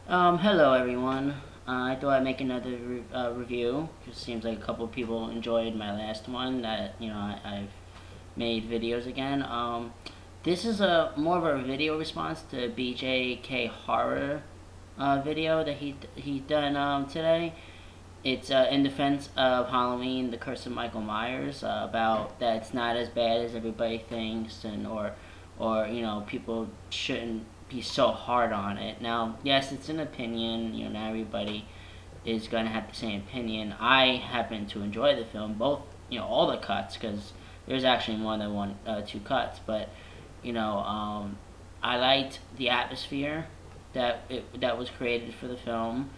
Hello everyone. I thought I'd make another review. It seems like a couple of people enjoyed my last one. That I've made videos again. This is a more of a video response to BJK horror video that he done Mm-hmm. today. It's in defense of Halloween, The Curse of Michael Myers, about that it's not as bad as everybody thinks, and or people shouldn't be so hard on it. Now, yes, it's an opinion. Not everybody is going to have the same opinion. I happen to enjoy the film, both all the cuts, because there's actually more than two cuts, but I liked the atmosphere that was created for the film.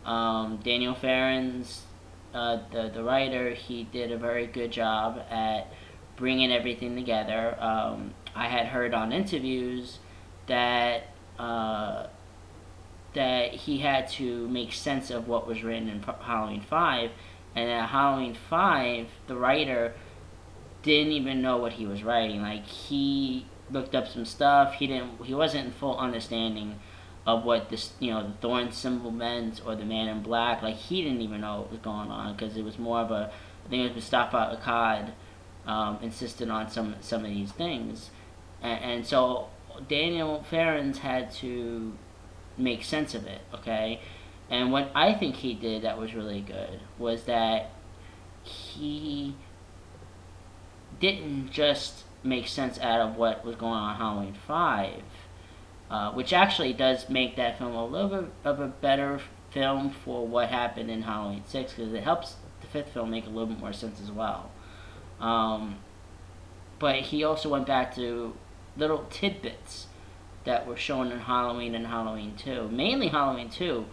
Daniel Farron's the writer. He did a very good job at bringing everything together. I had heard on interviews that that he had to make sense of what was written in Halloween 5, and at Halloween 5, the writer didn't even know what he was writing. Like, he looked up some stuff. He wasn't in full understanding of what this the thorn symbol meant, or the man in black. Like, he didn't even know what was going on, because it was more of a, I think it was Mustafa Akkad insisted on some of these things, and so Daniel Farrens had to make sense of it. Okay, and what I think he did that was really good was that he didn't just make sense out of what was going on in Halloween 5, which actually does make that film a little bit of a better film for what happened in Halloween 6, because it helps the fifth film make a little bit more sense as well. Um, but he also went back to little tidbits that were shown in Halloween and Halloween 2. Mainly Halloween 2.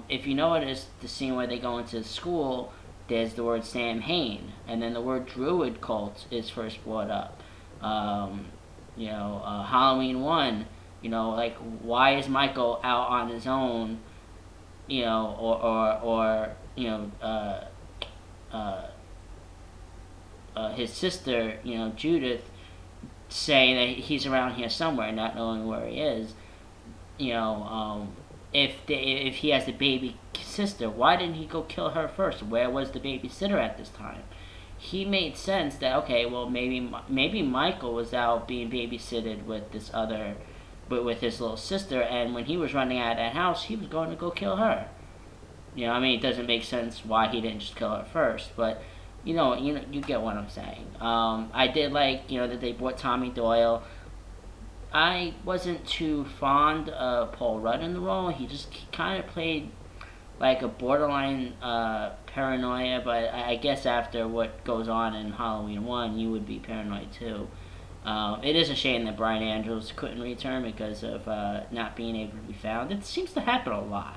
If you notice the scene where they go into school, there's the word Samhain, and then the word Druid cult is first brought up. Halloween 1, like, why is Michael out on his own, his sister, Judith, saying that he's around here somewhere, not knowing where he is. You know, if he has a baby sister, why didn't he go kill her first? Where was the babysitter at this time? He made sense that, okay, well, maybe Michael was out being babysitted with this other, with his little sister, and when he was running out of that house, he was going to go kill her. It doesn't make sense why he didn't just kill her first, but you get what I'm saying. I did like, that they brought Tommy Doyle. I wasn't too fond of Paul Rudd in the role. He kind of played like a borderline paranoia, but I guess after what goes on in Halloween 1, you would be paranoid too. It is a shame that Brian Andrews couldn't return because of not being able to be found. It seems to happen a lot.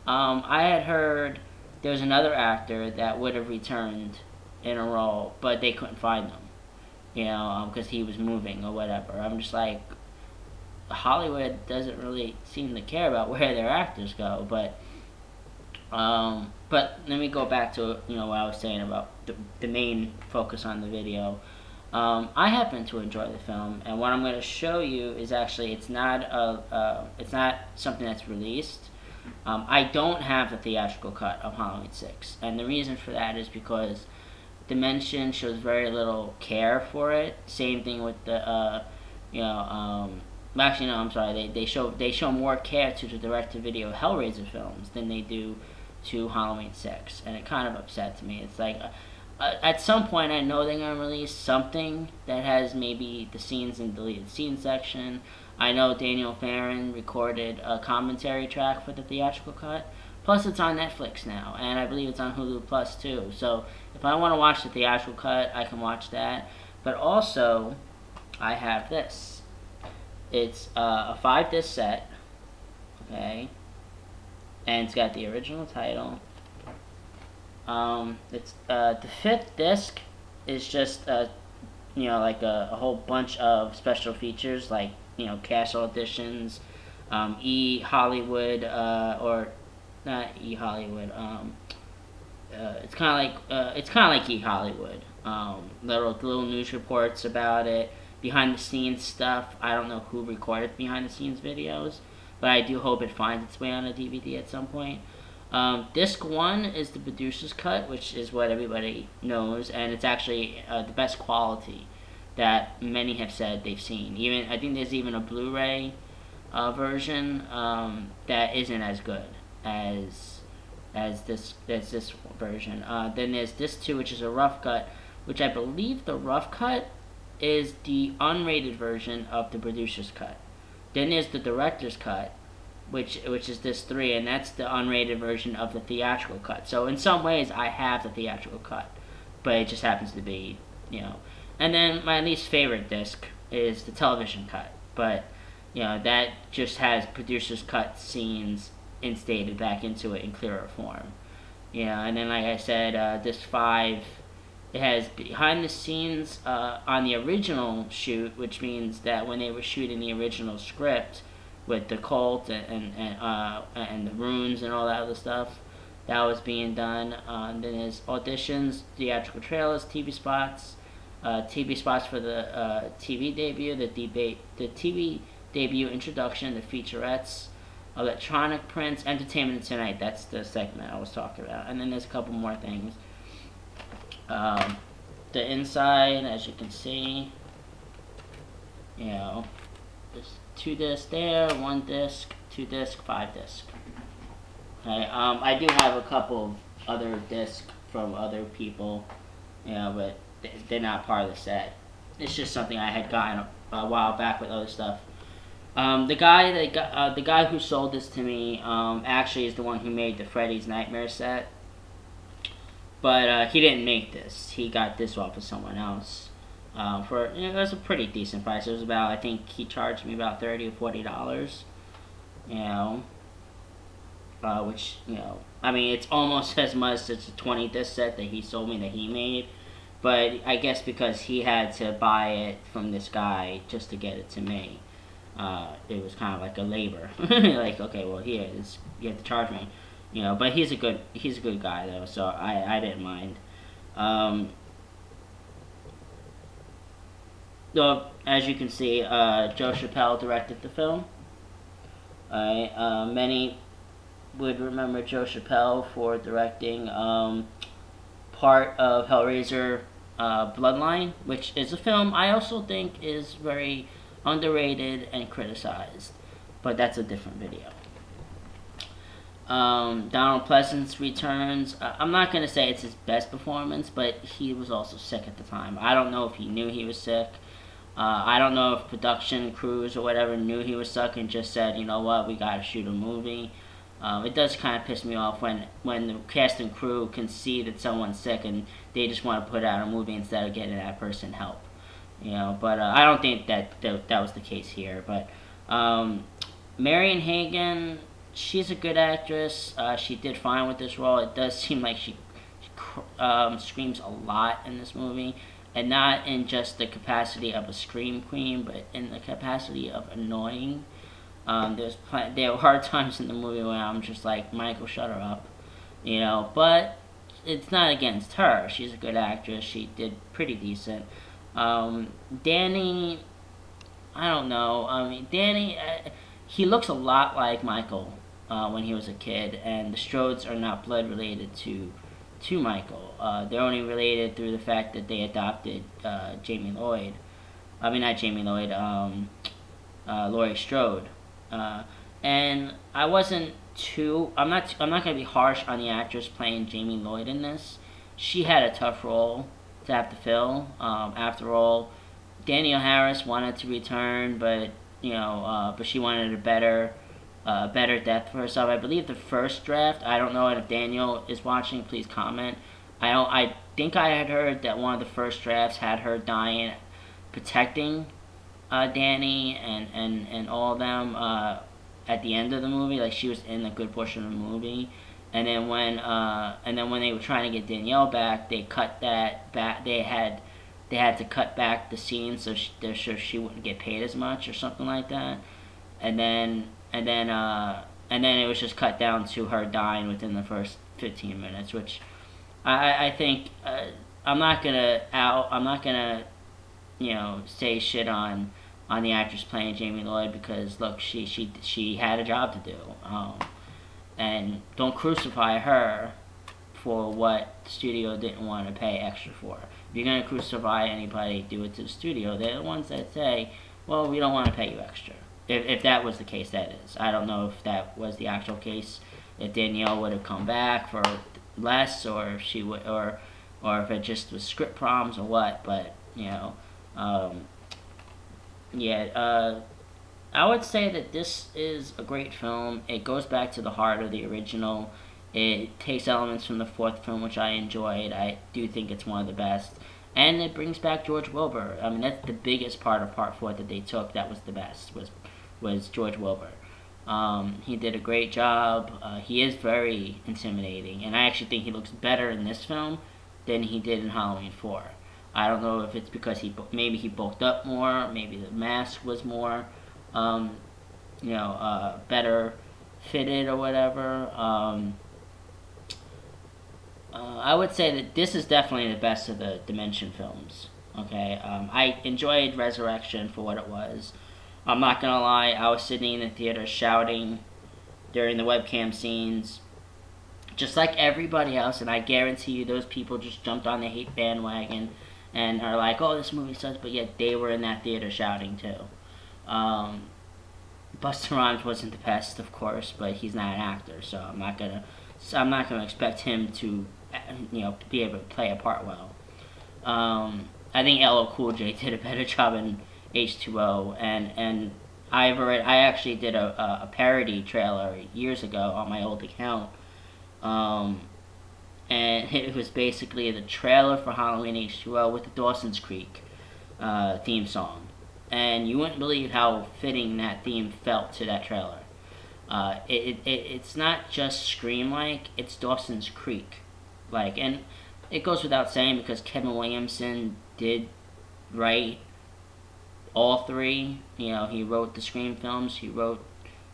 I had heard there was another actor that would have returned in a role, but they couldn't find him, because he was moving or whatever. I'm just like, Hollywood doesn't really seem to care about where their actors go, but let me go back to what I was saying about the main focus on the video. I happen to enjoy the film, and what I'm going to show you is actually it's not something that's released. I don't have the theatrical cut of Halloween 6, and the reason for that is because Dimension shows very little care for it. Same thing with the actually, no, I'm sorry. They show more care to the direct-to-video Hellraiser films than they do to Halloween 6, and it kind of upsets me. It's like, at some point, I know they're gonna release something that has maybe the scenes in deleted scene section. I know Daniel Farron recorded a commentary track for the theatrical cut. Plus, it's on Netflix now, and I believe it's on Hulu Plus too. So, if I want to watch the theatrical cut, I can watch that. But also, I have this. It's a 5-disc set, okay, and it's got the original title. It's the 5th disc is just like a whole bunch of special features, like cast auditions, E Hollywood, or not E Hollywood. It's kind of like E Hollywood. Little news reports about it, behind the scenes stuff. I don't know who recorded behind the scenes videos, but I do hope it finds its way on a DVD at some point. Disc 1 is the producer's cut, which is what everybody knows, and it's actually the best quality that many have said they've seen. Even I think there's even a Blu-ray version that isn't as good as this version. Then there's Disc 2, which is a rough cut, which I believe the rough cut is the unrated version of the producer's cut. Then there's the director's cut, which is Disc 3, and that's the unrated version of the theatrical cut. So in some ways, I have the theatrical cut, but it just happens to be, And then my least favorite disc is the television cut, but that just has producer's cut scenes instated back into it in clearer form. And then like I said, Disc 5, it has behind the scenes on the original shoot, which means that when they were shooting the original script with the cult and the runes and all that other stuff, that was being done. Then there's auditions, theatrical trailers, TV spots for the TV debut, the TV debut introduction, the featurettes, electronic prints, Entertainment Tonight. That's the segment I was talking about. And then there's a couple more things. The inside, as you can see, there's 2 discs there, 1 disc, 2 disc, 5 disc. Okay, I do have a couple of other discs from other people, but they're not part of the set. It's just something I had gotten a while back with other stuff. The guy who sold this to me actually is the one who made the Freddy's Nightmare set, but he didn't make this. He got this off of someone else for it was a pretty decent price. It was about, I think he charged me about $30 or $40. Which I mean, it's almost as much as the 20 disc set that he sold me that he made. But I guess because he had to buy it from this guy just to get it to me, it was kind of like a labor. Like, okay, well, here, you have to charge me, But he's a good guy though, so I didn't mind. So as you can see, Joe Chappelle directed the film. Many would remember Joe Chappelle for directing part of Hellraiser Bloodline, which is a film I also think is very underrated and criticized, but that's a different video. Donald Pleasance returns. I'm not going to say it's his best performance, but he was also sick at the time. I don't know if he knew he was sick. I don't know if production crews or whatever knew he was sick and just said, you know what, we got to shoot a movie. It does kind of piss me off when the cast and crew can see that someone's sick and they just want to put out a movie instead of getting that person help. But I don't think that was the case here. But Marianne Hagan, she's a good actress. She did fine with this role. It does seem like she screams a lot in this movie, and not in just the capacity of a scream queen, but in the capacity of annoying. There are times in the movie where I'm just like, Michael, shut her up, But it's not against her. She's a good actress. She did pretty decent. Danny, I don't know. I mean, Danny, he looks a lot like Michael when he was a kid, and the Strodes are not blood related to Michael. They're only related through the fact that they adopted Jamie Lloyd. I mean, not Jamie Lloyd. Laurie Strode. And I wasn't too. I'm not going to be harsh on the actress playing Jamie Lloyd in this. She had a tough role to have to fill. After all, Danielle Harris wanted to return, but but she wanted a better death for herself. I believe the first draft. I don't know if Danielle is watching. Please comment. I think I had heard that one of the first drafts had her dying protecting Danny and all of them at the end of the movie. Like, she was in a good portion of the movie. And then when they were trying to get Danielle back, they cut that back. They had to cut back the scene so she wouldn't get paid as much or something like that. And then it was just cut down to her dying within the first 15 minutes, which I think I'm not gonna say shit on on the actress playing Jamie Lloyd, because look, she had a job to do, and don't crucify her for what the studio didn't want to pay extra for. If you're gonna crucify anybody, do it to the studio. They're the ones that say, well, we don't want to pay you extra. If that was the case, that is. I don't know if that was the actual case. If Danielle would have come back for less, or if she would, or if it just was script problems or what. But I would say that this is a great film. It goes back to the heart of the original. It takes elements from the fourth film, which I enjoyed. I do think it's one of the best. And it brings back George Wilbur. I mean, that's the biggest part of Part 4 that they took. That was the best, was George Wilbur. He did a great job. He is very intimidating. And I actually think he looks better in this film than he did in Halloween 4. I don't know if it's because maybe he bulked up more. Maybe the mask was more, better fitted or whatever. I would say that this is definitely the best of the Dimension films. Okay, I enjoyed Resurrection for what it was. I'm not gonna lie, I was sitting in the theater shouting during the webcam scenes, just like everybody else, and I guarantee you those people just jumped on the hate bandwagon and are like, oh, this movie sucks, but yet they were in that theater shouting too. Busta Rhymes wasn't the best, of course, but he's not an actor, so I'm not gonna expect him to, be able to play a part well. I think LL Cool J did a better job in H2O, and I actually did a parody trailer years ago on my old account, and it was basically the trailer for Halloween H2O with the Dawson's Creek theme song, and you wouldn't believe how fitting that theme felt to that trailer. It's not just Scream-like, it's Dawson's Creek-like, and it goes without saying because Kevin Williamson did write all three. He wrote the Scream films, he wrote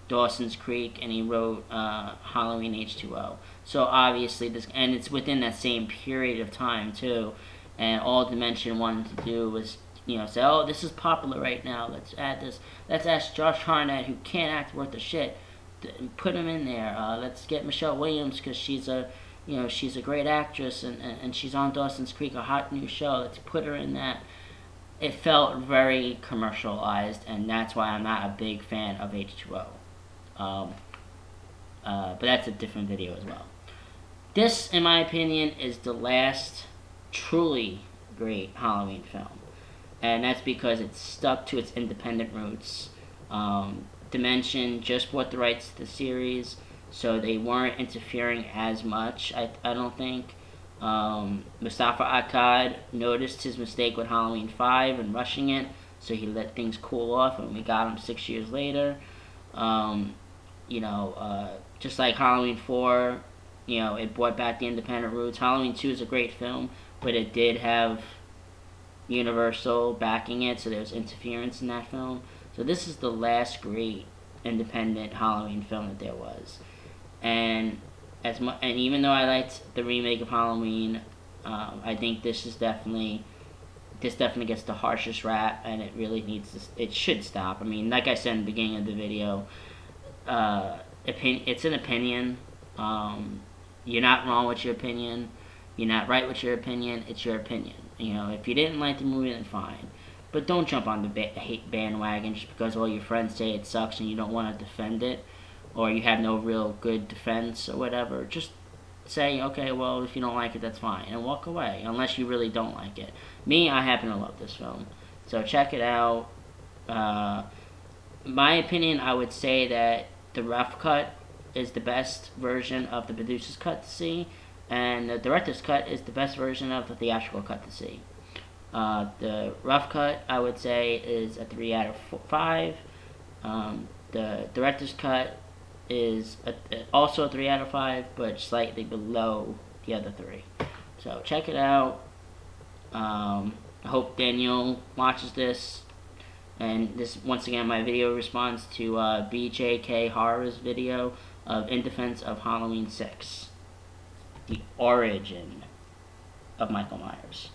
Dawson's Creek, and he wrote Halloween H2O. So obviously and it's within that same period of time too, and all Dimension wanted to do was say, oh, this is popular right now, let's add this, let's ask Josh Hartnett, who can't act worth a shit, put him in there. Let's get Michelle Williams because she's a great actress, and she's on Dawson's Creek, a hot new show. Let's put her in that. It felt very commercialized, and that's why I'm not a big fan of H2O. But that's a different video as well. This, in my opinion, is the last truly great Halloween film, and that's because it stuck to its independent roots. Dimension just bought the rights to the series, so they weren't interfering as much, I don't think. Mustafa Akkad noticed his mistake with Halloween 5 and rushing it, so he let things cool off, and we got him 6 years later. Just like Halloween 4, it brought back the independent roots. Halloween 2 is a great film, but it did have Universal backing it, so there was interference in that film. So this is the last great independent Halloween film that there was. And even though I liked the remake of Halloween, I think this definitely gets the harshest rap, and it really it should stop. I mean, like I said in the beginning of the video, it's an opinion. You're not wrong with your opinion. You're not right with your opinion. It's your opinion. If you didn't like the movie, then fine. But don't jump on the hate bandwagon just because all your friends say it sucks and you don't want to defend it, or you have no real good defense or whatever. Just say, okay, well, if you don't like it, that's fine, and walk away, unless you really don't like it. Me, I happen to love this film, so check it out. My opinion, I would say that the rough cut is the best version of the producer's cut to see, and the director's cut is the best version of the theatrical cut to see. The rough cut, I would say, is a 3 out of 5. The director's cut is also a 3 out of 5, but slightly below the other 3. So check it out. I hope Daniel watches this. And this, once again, my video responds to BJK video of In Defense of Halloween 6. The origin of Michael Myers.